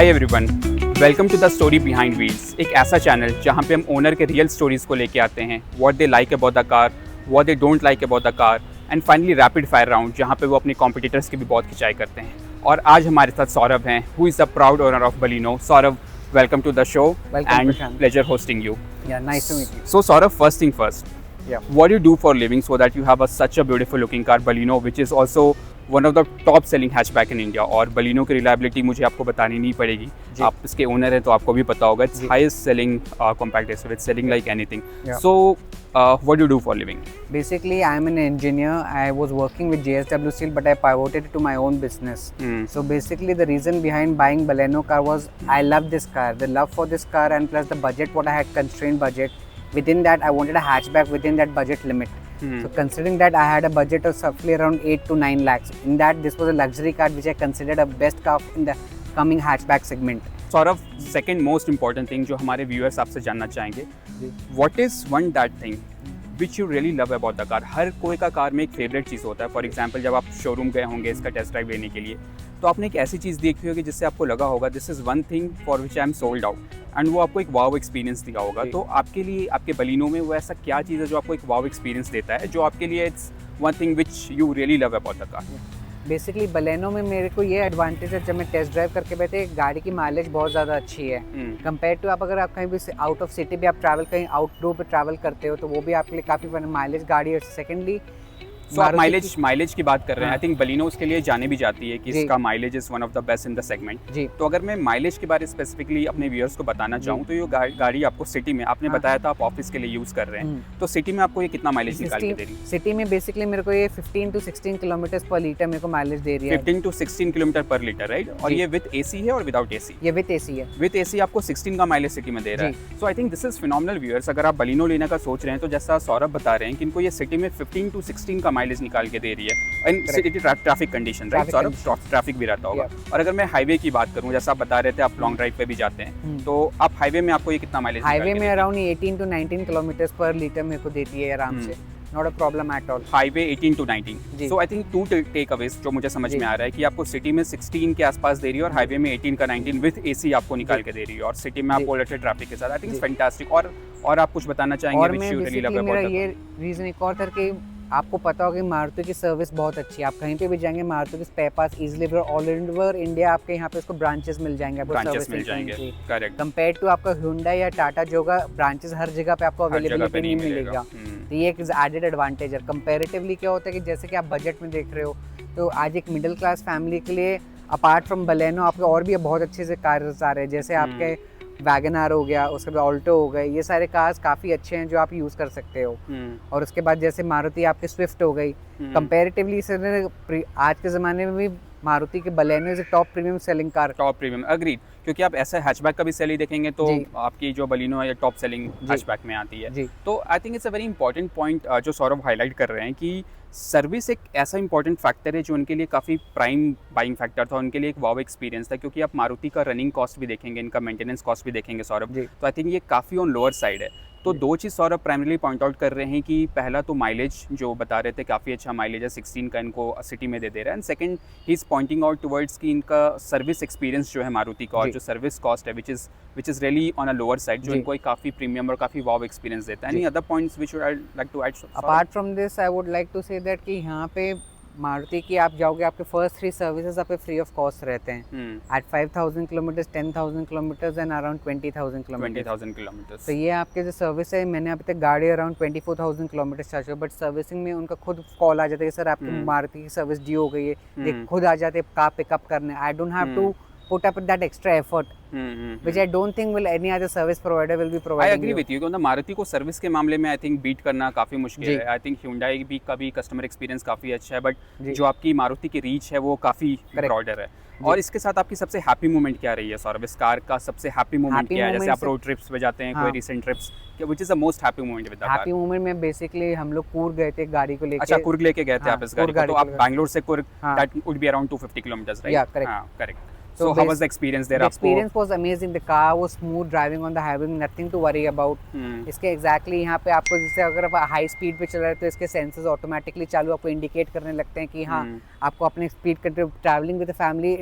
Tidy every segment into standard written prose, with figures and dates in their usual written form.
Hi everyone, welcome to the story behind wheels. एक ऐसा channel जहां पे हम ओनर के रियल स्टोरीज को लेके आते हैं, what they like about the car, what they don't like about the car, and finally rapid fire round जहां पे वो अपने कॉम्पिटिटर्स की भी बहुत खिंचाई करते हैं। और आज हमारे साथ सौरभ हैं, who is the proud owner of Baleno. Saurabh, welcome to the show and pleasure hosting you. Yeah, nice to meet you. So Saurabh, first thing first, Yeah. what do you do for a living so that you have such a beautiful looking car Baleno, which is also one of the top selling hatchback in India? और Baleno की reliability मुझे आपको बतानी नहीं पड़ेगी, आप इसके owner हैं तो आपको भी पता होगा। It's highest selling compact SUV, it's selling like anything. Yeah. So what do you do for a living? Basically, I'm an engineer. I was working with JSW Steel, but I pivoted to my own business. So basically, the reason behind buying Baleno car was I love this car, the love for this car, and plus the budget. What I had constrained budget. Within that, I wanted a hatchback within that budget limit. So considering that I had a budget of roughly around 8 to 9 lakhs. In that, this was a luxury car which I considered a best car in the coming hatchback segment. Saurabh, second most important thing जो हमारे viewers आपसे जानना चाहेंगे, what is one that thing which you really love about the car? हर कोई का car में एक फेवरेट चीज़ होता है। फॉर एग्जाम्पल, जब आप शोरूम गए होंगे इसका टेस्ट ड्राइव लेने के लिए, तो आपने एक ऐसी चीज़ देखी होगी जिससे आपको लगा होगा this is one thing for which I am sold out, and वो आपको एक वाव एक्सपीरियंस दिया होगा। तो आपके लिए, आपके बलिनो में वो ऐसा क्या चीज़ है जो आपको एक वाव एक्सपीरियंस देता है, जो आपके लिए it's one thing which you really love about the car? Basically Baleno में मेरे को ये एडवांटेज है, जब मैं टेस्ट ड्राइव करके बैठे, गाड़ी की माइलेज बहुत ज़्यादा अच्छी है कंपेयर टू अगर आप कहीं भी आउट ऑफ सिटी भी आप ट्रैवल कहीं आउटडोर पे ट्रैवल करते हो तो वो भी आपके लिए काफ़ी माइलेज गाड़ी है। सेकेंडली, सो आप माइलेज की बात कर रहे हैं। आई थिंक बलिनो उसके लिए जाने भी जाती है कि इसका mileage is one of the best in the segment. तो अगर मैं माइलेज के बारे में स्पेसिफिकली अपने व्यूअर्स को बताना चाहूँ, तो ये गाड़ी आपको सिटी में, आपने बताया था आप ऑफिस के लिए यूज़ कर रहे हैं, तो सिटी में आपको ये कितना माइलेज निकाल के दे रही है? सिटी में बेसिकली मेरे को ये 15 to 16 किलोमीटर पर लीटर मेरे को माइलेज दे रही है। 15 to 16 किलोमीटर पर लीटर, राइट? और ये विद एसी है और विदाउट एसी? ये विद एसी है। विद एसी आपको 16 का माइलेज सिटी में दे रहा है। So I think this is phenomenal viewers. अगर आप बलिनो लेने का सोच रहे हैं, तो जैसा सौरभ बता रहे हैं कि इनको ये सिटी में 15 to 16 का माइलेज निकाल के दे रही है। And city traffic condition, right Saurabh? Traffic भी रहता होगा। और अगर मैं हाईवे की बात करूं, जैसा आप बता रहे थे आप लॉन्ग ड्राइव पे भी जाते हैं, तो आप हाईवे में आपको ये कितना माइलेज? हाईवे में अराउंड 18 to 19 किलोमीटर पर लीटर मेरे को देती है आराम से। Not a problem at all. Highway 18 to 19। So I think two takeaways जो मुझे समझ में आ रहा है कि आपको सिटी में 16 के आसपास दे रही है और हाईवे में 18 का 19 विद एसी आपको निकाल के दे रही है, और सिटी में आप पोलर ट्रैफिक के साथ। I think it's fantastic. और आप कुछ बताना चाहेंगे? और मैं बेसिकली मेरा ये रीजन एक और था कि आपको पता होगा मारुति की सर्विस बहुत अच्छी है। आप कहीं पे भी जाएंगे, मारुति के spare parts easily all over India आपके यहाँ पे उसको ब्रांचेस मिल जाएंगे, आपको सर्विस मिल जाएंगे। करेक्ट। कंपेयर टू आपका Hyundai या टाटा जो का ब्रांचेस हर जगह पे आपको अवेलेबिलिटी नहीं मिलेगा। तो ये एक एडेड एडवांटेज है। कंपैरेटिवली क्या होता है कि जैसे कि आप बजट में देख रहे हो, तो आज एक मिडिल क्लास फैमिली के लिए अपार्ट फ्रॉम बलेनो आपके और भी बहुत अच्छे से कार्स आ रहे हैं, जैसे आपके वैगन आर हो गया, उसके बाद ऑल्टो हो गए। ये सारे कार्स काफ़ी अच्छे हैं जो आप यूज़ कर सकते हो। और उसके बाद जैसे मारुति आपकी स्विफ्ट हो गई, कंपैरेटिवली आज के ज़माने में भी मारुति के Baleno is top premium selling car. Top premium, agreed. क्योंकि आप ऐसा हैचबैक का भी सेल ही देखेंगे तो आपकी जो बलिनो है ये टॉप सेलिंग हैचबैक में आती है। तो I think it's a very important point जो सौरभ हाईलाइट कर रहे हैं कि सर्विस एक ऐसा इंपॉर्टेंट फैक्टर है जो उनके लिए काफ़ी प्राइम बाइंग फैक्टर था, उनके लिए एक वाव एक्सपीरियंस था। क्योंकि आप मारुति का रनिंग कॉस्ट भी देखेंगे, इनका मेंटेनेंस कॉस्ट भी देखेंगे सौरभ, तो आई थिंक ये काफ़ी ऑन लोअर साइड है। तो दो चीज़ सौरभ प्राइमरीली पॉइंट आउट कर रहे हैं कि पहला तो माइलेज जो बता रहे थे काफ़ी अच्छा माइलेज है, 16 का इनको सिटी में दे रहा है। And second he is pointing out towards कि इनका सर्विस एक्सपीरियंस जो है मारुति का और जो सर्विस कॉस्ट है which is really on a lower side, जो इनको एक काफ़ी प्रीमियम और काफ़ी वाव एक्सपीरियंस देता है। Any other points which I like to add? Apart from this I would like to say that कि यहाँ पे मारुति की आप जाओगे, आपके फर्स्ट 3 सर्विसेज आपके फ्री ऑफ कॉस्ट रहते हैं at 5000 kilometres, 10,000 kilometres and around 20,000 kilometres. तो ये आपके जो सर्विस है, मैंने अभी तक गाड़ी अराउंड 24,000 किलोमीटर चार्ज किया, बट सर्विसिंग में उनका खुद कॉल आ जाता है, सर आपकी मारुति की सर्विस ड्यू हो गई है, ये खुद आ जाते हैं कार पिकअप करने। I don't have to put up that extra effort, which I don't think will any other service provider will be providing. I agree with you क्योंकि मारुति को सर्विस के मामले में आई थिंक बीट करना काफ़ी मुश्किल है। आई थिंक Hyundai भी का भी कस्टमर एक्सपीरियंस काफ़ी अच्छा है, बट जो आपकी मारुति की रीच है वो काफ़ी ब्रॉडर है। और इसके साथ आपकी सबसे हैप्पी मोमेंट क्या रही है सौरभ? इस कार का सबसे हैप्पी मोमेंट क्या है? जैसे आप रोड ट्रिप्स पे जाते हैं, कोई recent trips, which is the most happy moment with the car? Happy moment में बेसिकली हम लोग कूर्ग गए थे गाड़ी को लेके। अच्छा, कूर्ग लेके गए थे आप इस गाड़ी को? तो आप बैंगलोर से Coorg, that would be around 250 kilometres, right? या correct. Correct. So how was the experience there? The experience was amazing. The car was smooth driving on the highway, nothing to worry about. इसके exactly यहाँ पे आपको जैसे अगर आप high speed पे चल रहे हैं तो इसके सेंसर्स ऑटोमेटिकली चालू आपको इंडिकेट करने लगते हैं कि हाँ आपको अपने speed control travelling with the family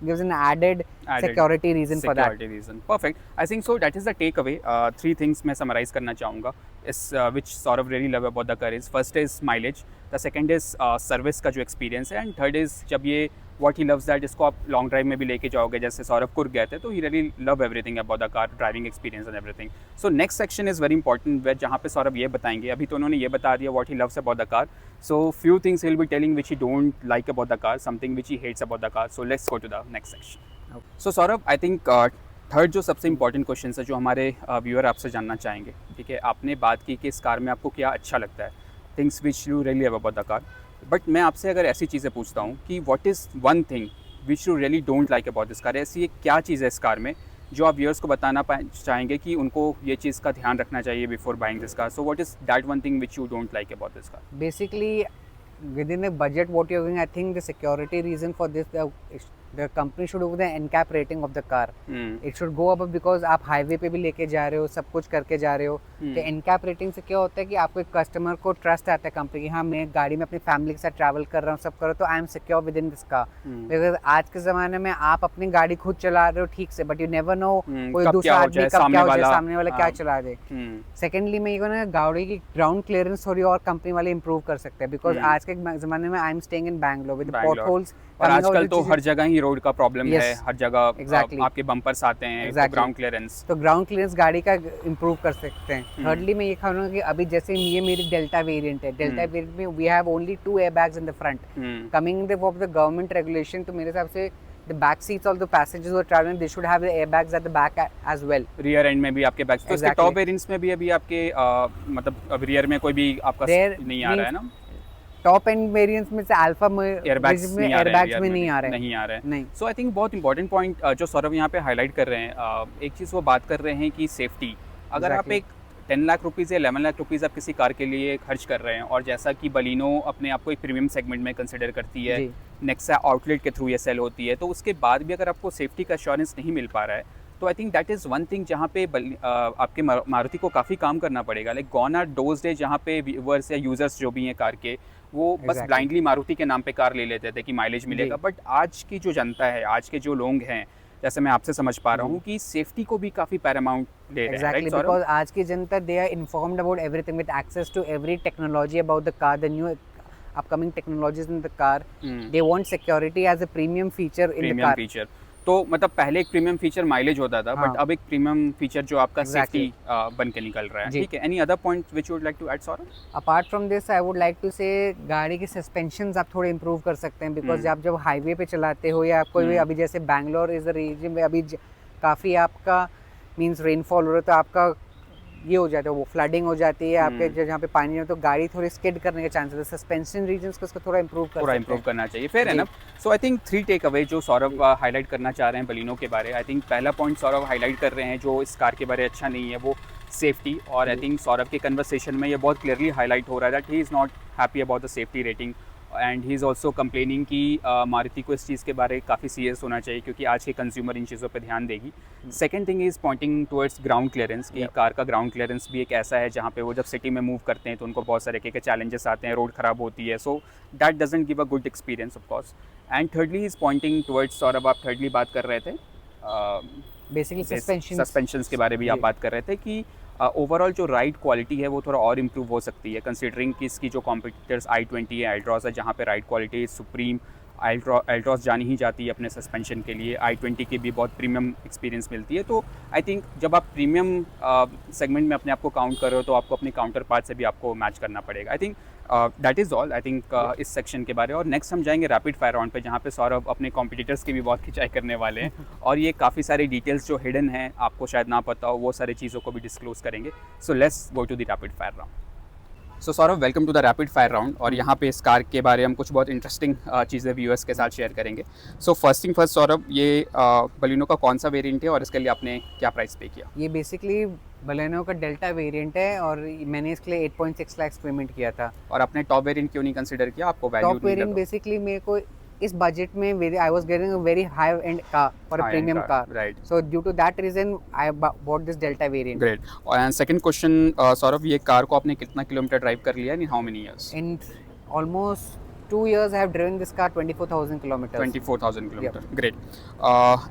gives an added security reason for that. Security reason. Perfect. I think so. That is the takeaway. Three things मैं summarize करना चाहूँगा. Is which sort of really love about the car is first is mileage. The second is service का जो experience है, and third is जब ये what he loves that इसको आप लॉन्ग ड्राइव में भी लेके जाओगे, जैसे सौरभ कुर्ग गए थे तो he really love everything about the car, driving experience and everything. So next section is very important जहाँ पे सौरभ ये बताएंगे. अभी तो उन्होंने ये बता दिया what he loves about the car. So few things he will be telling which he don't like about the car, something which he hates about the car. So let's go to the next section. So Saurabh, I think third जो सबसे important question है जो हमारे viewer आपसे जानना चाहेंगे, ठीक है, आपने बात की कि इस कार में आपको क्या अच्छा लगता है, things which you really love about the car. But मैं आपसे अगर ऐसी चीज़ें पूछता हूँ कि what is one thing which you really don't like about this car, ऐसी क्या चीज़ है इस कार में जो आप व्यूअर्स को बताना चाहेंगे कि उनको ये चीज़ का ध्यान रखना चाहिए before buying this car. So what is that one thing which you don't like about this car? Basically within a budget what you're doing, I think the security reason for this, the company should go with the NCAP rating of the car. It should go above because आप highway पे भी लेके जा रहे हो, सब कुछ करके जा रहे हो. तो NCAP रेटिंग से क्या होता है कि आपको एक कस्टमर को ट्रस्ट आता है कंपनी की, हाँ मैं गाड़ी में अपनी फैमिली के साथ ट्रैवल कर रहा हूँ, सब करो तो I am secure with in this car. Because आज के ज़माने में आप अपनी गाड़ी खुद चला रहे हो ठीक से, बट यू नेवर नो कोई दूसरा आदमी कब क्या हो जाए, सामने वाला क्या चला दे. सेकेंडली मैं ये कहूँगा गाड़ी की ग्राउंड क्लियरेंस थोड़ी और कंपनी वाले इंप्रूव कर सकते हैं. बिकॉज आज के ज़माने में I am staying in Bangalore with pot holes, और आजकल तो हर जगह ही रोड का प्रॉब्लम है, हर जगह आपके बम्पर्स आते हैं, ग्राउंड क्लियरेंस, तो ग्राउंड क्लियरेंस गाड़ी का इंप्रूव कर सकते हैं. थर्डली मैं ये कहूँगा कि अभी जैसे ये मेरी डेल्टा वेरिएंट है, डेल्टा वेरिएंट में we have only 2 airbags in the front. Coming the of the government regulation, तो मेरे हिसाब से the back seats of the passengers who are traveling, they should have the airbags at the back as well. rear end में भी आपके bags, तो इसके top variants में भी अभी आपके मतलब रियर में कोई भी आपका नहीं आ रहा है ना? टॉप एंड वेरिएंट्स में से अल्फा में एयरबैग्स में नहीं आ रहे हैं. सो आई थिंक बहुत इंपॉर्टेंट पॉइंट जो सौरभ यहाँ पे हाईलाइट कर रहे हैं, एक चीज़ वो बात कर रहे हैं कि सेफ्टी. अगर आप एक 10 लाख रुपीज़ या 11 लाख रुपीज़ आप किसी कार के लिए खर्च कर रहे हैं, और जैसा कि बलिनो अपने आप को एक प्रीमियम सेगमेंट में कंसिडर करती है, नेक्सा आउटलेट के थ्रू ये सेल होती है, तो उसके बाद भी अगर आपको सेफ्टी का एश्योरेंस नहीं मिल पा रहा है, तो I think that is one thing जहाँ पे आपके मारुति को काफ़ी काम करना पड़ेगा. Like gone are those day जहाँ पे व्यूअर्स या यूजर्स जो भी हैं कार के, वो बस ब्लाइंडली मारुति के नाम पे कार ले लेते थे कि माइलेज मिलेगा. बट आज की जो जनता है, आज के जो लोग हैं, जैसे मैं आपसे समझ पा रहा हूँ कि सेफ्टी को भी काफ़ी पैरामाउंट ले रहे हैं. Exactly, because आज की जनता they are informed about everything with access to every technology about the car, the new upcoming technologies in the car. They want security as a premium feature in the car. Feature. तो मतलब पहले एक premium feature mileage होता था, but अब एक premium feature जो आपका सेफ्टी बन के निकल रहा है. ठीक है, any other point which you would like to add Saurabh? Apart from this I would like to say गाड़ी के सस्पेंशंस आप थोड़े इंप्रूव कर सकते हैं. बिकॉज आप जब हाईवे पे चलाते हो या कोई अभी जैसे बैंगलोर इज अ रीजन में अभी काफ़ी आपका मीन्स रेनफॉल हो रहा है, तो आपका ये हो जाता है, वो फ्लडिंग हो जाती है आपके जहाँ पे पानी है, तो गाड़ी थोड़ी स्किड करने के चांसेस है. सस्पेंशन रीजन्स को उसको थोड़ा इंप्रूव करना चाहिए. फेयर है ना? सो आई थिंक 3 टेक अवे जो सौरभ हाईलाइट करना चाह रहे हैं बलिनो के बारे. आई थिंक पहला पॉइंट सौरभ हाईलाइट कर रहे हैं जो इस कार के बारे अच्छा नहीं है, वो सेफ्टी. और आई थिंक सौरभ के कन्वर्सेशन में ये बहुत क्लियरली हाईलाइट हो रहा है that he is not happy about the safety rating, and he is also complaining कि मारुति को इस चीज़ के बारे काफ़ी सीरियस होना चाहिए क्योंकि आज के कंज्यूमर इन चीज़ों पे ध्यान देगी. Second thing is pointing towards ground clearance, कि कार का ग्राउंड क्लियरेंस भी एक ऐसा है जहाँ पे वो जब सिटी में मूव करते हैं तो उनको बहुत सारे के चैलेंजेस आते हैं, रोड ख़राब होती है, so that doesn't give a good experience of course. And thirdly is pointing towards, Saurabh आप थर्डली बात कर रहे थे बेसिकली सस्पेंशंस के बारे में आप बात कर रहे थे कि ओवरऑल जो राइड क्वालिटी है वो थोड़ा और इम्प्रूव हो सकती है, कंसिडरिंग कि इसकी जो कॉम्पिटिटर्स i20 है, एल्ट्रॉस है, जहाँ पे राइड क्वालिटी सुप्रीम. एल्ट्रॉस जानी ही जाती है अपने सस्पेंशन के लिए, i20 की भी बहुत प्रीमियम एक्सपीरियंस मिलती है. तो आई थिंक जब आप प्रीमियम सेगमेंट में अपने आप को काउंट कर रहे हो तो आपको अपने काउंटर पार्ट से भी आपको मैच करना पड़ेगा. आई think that is all I think इस सेक्शन के बारे. और नेक्स्ट हम जाएंगे रैपिड फायर राउंड पे, जहाँ पे सौरभ अपने कॉम्पिटिटर्स की भी बहुत खिंचाई करने वाले हैं और ये काफ़ी सारी डिटेल्स जो हिडन हैं, आपको शायद ना पता हो, वो सारी चीज़ों को भी डिस्क्लोज करेंगे. So let's go to the rapid fire round. So Saurabh, welcome to the rapid fire round. और यहाँ पे इस कार के बारे में हम कुछ बहुत इंटरेस्टिंग चीज़ें व्यूअर्स के साथ शेयर करेंगे. So first thing first Saurabh, ये बलिनो का कौन सा वेरिएंट है और इसके लिए आपने क्या प्राइस पे किया? ये बेसिकली बलिनो का डेल्टा वेरिएंट है और मैंने इसके लिए 8.6 लाख पेमेंट किया था. और आपने टॉप वेरिएंट क्यों नहीं कंसिडर किया? आपको वैल्यू टॉप वेरिएंट बेसिकली मेरे को इस बजट में I was getting a very high end car for a premium car, right. So due to that reason I bought this Delta variant. Great. And second question, Saurabh, ये car को आपने कितना kilometre drive कर लिया, in how many years? In almost 2 years I have driven this car 24,000 kilometers. 24,000 kilometer. Yep. Great.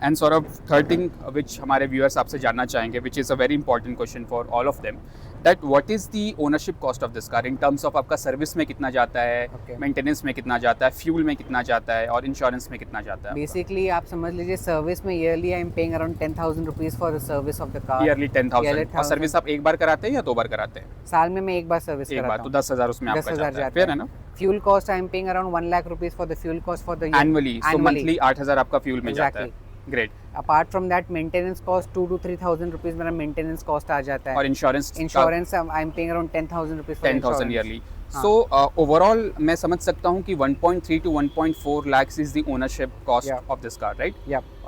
And sort of third thing which हमारे viewers आपसे जानना चाहेंगे, which is a very important question for all of them, that what is the ownership cost of this car in terms of आपका service में कितना जाता है, maintenance में कितना जाता है, फ्यूल में कितना जाता है और इंश्योरेंस में कितना जाता है? बेसिकली आप समझ लीजिए सर्विस में yearly I am paying around 10,000 rupees for the service of the car. Yearly 10,000. और सर्विस आप एक बार कराते हैं या 2 बार कराते हैं? साल में मैं एक बार सर्विस कराता हूं. एक बार तो 10,000 उसमें आपका जाता है, फिर है ना? Fuel cost I am paying around 1 lakh rupees for the fuel cost for the annually. So monthly 8,000 आपका फ्यूल में जाता है. Great. Apart from that maintenance cost 2 to 3,000 rupees मेरा मेंटेनेंस कॉस्ट आ जाता है. और insurance I am paying around 10,000 rupees for 10,000 yearly. So overall मैं समझ सकता हूँ कि 1.3 to 1.4 lakhs is the ownership cost of this car, right?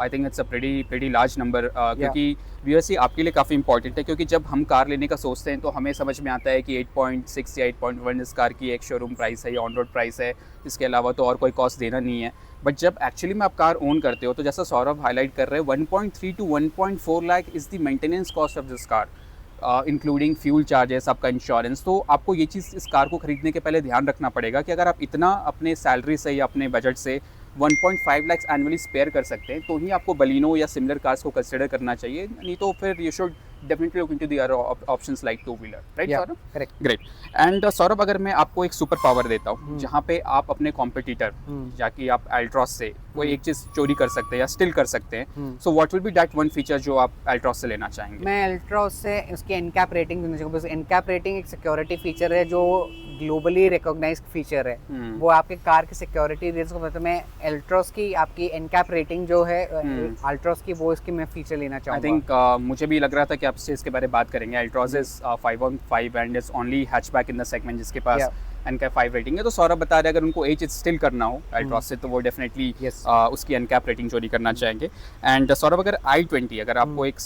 I think it's a pretty large number, क्योंकि व्यूअर्स आपके लिए काफ़ी इंपॉर्टेंट है, क्योंकि जब हम कार लेने का सोचते हैं तो हमें समझ में आता है कि 8.6 या 8.1 इस कार की एक शोरूम प्राइस है या ऑन रोड प्राइस है, इसके अलावा तो और कोई कॉस्ट देना नहीं है. बट जब एक्चुअली में आप कार ओन करते हो तो जैसा सौरभ हाईलाइट कर रहे हैं, 1.3 to 1.4 lakh is the maintenance cost of this car, including fuel charges, आपका इंश्योरेंस. तो आपको ये चीज़ इस कार को खरीदने के पहले ध्यान रखना पड़ेगा कि अगर आप इतना अपने सैलरी से या अपने बजट से 1.5 लाख एनुअली स्पेयर कर सकते हैं तो ही आपको बलिनो या सिमिलर कार्स को कंसिडर करना चाहिए, नहीं तो फिर you should definitely look into the other options like two-wheeler, right? Yeah, Saurabh? correct. Great. And Saurabh, अगर मैं आपको एक सुपर पावर देता हूँ जहाँ पे आप अपने कॉम्पिटिटर जाके आप अल्ट्रॉस से कोई एक चीज़ चोरी कर सकते हैं या स्टिल कर सकते हैं, so what will be that one feature जो आप अल्ट्रॉस से लेना चाहेंगे? मैं अल्ट्रॉस से उसकी एनकैप रेटिंग देना चाहूँगा, बिकॉज एनकैप रेटिंग एक सिक्योरिटी फीचर है जो ग्लोबली रिकॉग्नाइज्ड फीचर है. वो आपके कार की सिक्योरिटी रीजन को मतलब मैं अल्ट्रॉस की आपकी एनकैप रेटिंग जो है अल्ट्रॉस की, वो इसकी मैं फीचर लेना चाहूँगा. आई थिंक मुझे भी लग रहा था कि आपसे इसके बारे में बात करेंगे. Altroz is 5/5 and is only hatchback in the segment जिसके पास एनकैप 5 रेटिंग है. तो सौरभ बता रहे अगर उनको एज स्टिल करना हो अल्ट्रॉस से तो वो डेफिनेटली उसकी एनकैप रेटिंग चोरी करना चाहेंगे. एंड सौरभ, अगर i20 अगर आपको एक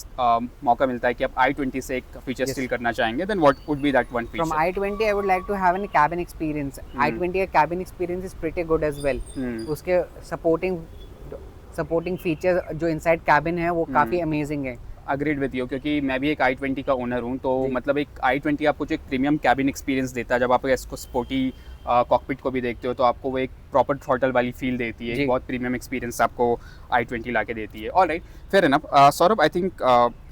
मौका मिलता है कि आप i20 से एक फीचर स्टिल करना चाहेंगे, then what would be that one feature? From i20 I would like to have an cabin experience. i20 का cabin experience is pretty good as well. उसके सपोर्टिंग फीचर जो इनसाइड कैबिन है वो काफ़ी amazing है. Agreed with you, क्योंकि मैं भी एक i20 का ओनर हूँ, तो मतलब एक i20 आपको जो एक प्रीमियम कैबिन एक्सपीरियंस देता है, जब आप इसको स्पोर्टी कॉकपिट को भी देखते हो तो आपको वो एक प्रॉपर थ्रॉटल वाली फील देती है, एक बहुत प्रीमियम एक्सपीरियंस आपको i20 ला के देती है. Alright, fair enough. Saurabh, I think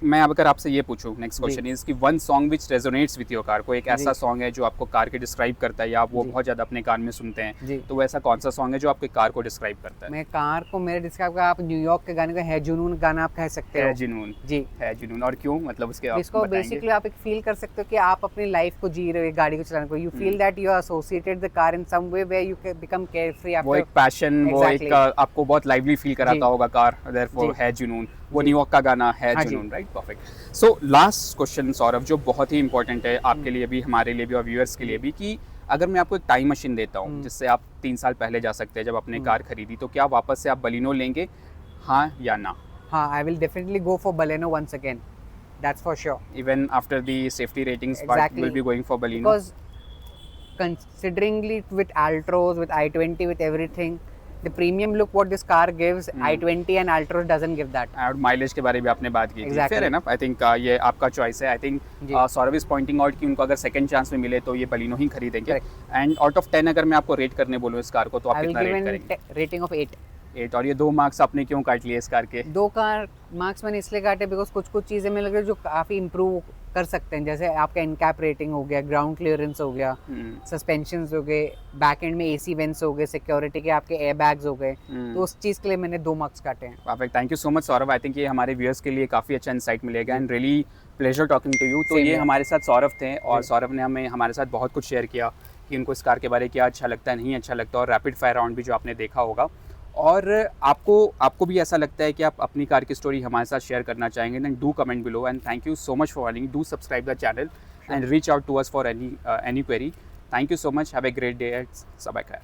मैं अब अगर आपसे ये पूछूं, नेक्स्ट क्वेश्चन इज कि one song which resonates with your car, कोई एक ऐसा सॉन्ग है जो आपको कार के डिस्क्राइब करता है या आप वो बहुत ज़्यादा अपने कान में सुनते हैं, तो वो ऐसा कौन सा सॉन्ग है जो आपके कार को डिस्क्राइब करता है? मैं कार को मेरे डिस्क्राइब का आप न्यूयॉर्क के गाने का है जुनून गाना आप कह सकते हो. है जुनून. जी, है जुनून. और क्यों, मतलब उसके इसको बेसिकली आप एक फील कर सकते हो कि आप अपनी लाइफ को जी रहे हो गाड़ी को चलाने को. You feel that you are associated the car in some way where you can become carefree after. वो एक पैशन, वो एक आपको बहुत लाइवली फील कराता होगा कार, देयरफॉर है जुनून. वो न्यूयॉर्क का गाना है जुनून, right? Perfect. So last question Saurabh, जो बहुत ही इंपॉर्टेंट है आपके लिए भी, हमारे लिए भी और व्यूअर्स के लिए भी, कि अगर मैं आपको एक टाइम मशीन देता हूँ जिससे आप 3 साल पहले जा सकते हैं जब आपने कार खरीदी, तो क्या वापस से आप बलिनो लेंगे, हाँ या ना? हाँ, I will definitely go for Baleno once again. That's for sure. Even after the safety ratings part will be going for Baleno, because considering it with Altros, with i20, with everything, the premium look what this car gives, i20 and Altros doesn't give that. और mileage के बारे में आपने बात की थी, fair enough. आई think ये आपका चॉइस है. I think Saurabh is pointing out कि उनको अगर सेकंड चांस में मिले तो ये बलिनो ही खरीदेंगे. एंड आउट ऑफ 10 अगर मैं आपको रेट करने बोलूँ इस कार को, तो आप कितना रेट करेंगे? Rating of 8. और ये 2 मार्क्स आपने क्यों काट लिए इस कार के? 2 कार मार्क्स मैंने इसलिए काटे बिकॉज कुछ चीज़ें मुझे लग रही है जो काफ़ी इंप्रूव कर सकते हैं. जैसे आपका इनकैप रेटिंग हो गया, ग्राउंड क्लियरेंस हो गया, सस्पेंशंस हो गए, बैक एंड में एसी वेंट्स हो गए, सिक्योरिटी के आपके एयर बैग्स हो गए. तो उस चीज़ के लिए मैंने 2 मार्क्स काटे हैं. Perfect. Thank you so much Saurabh. I think ये हमारे व्यूअर्स के लिए काफ़ी अच्छा इंसाइट मिलेगा and really pleasure talking to you. तो ये हमारे साथ सौरभ थे और सौरभ ने हमारे साथ बहुत कुछ शेयर किया कि उनको इस कार के बारे में क्या अच्छा लगता है, नहीं अच्छा लगता, और रैपिड फायर राउंड भी जो आपने देखा होगा. और आपको भी ऐसा लगता है कि आप अपनी कार की स्टोरी हमारे साथ शेयर करना चाहेंगे, then do comment below. And thank you so much for watching. Do subscribe the channel and reach out to us for any query. Thank you so much. Have a great day. Bye bye.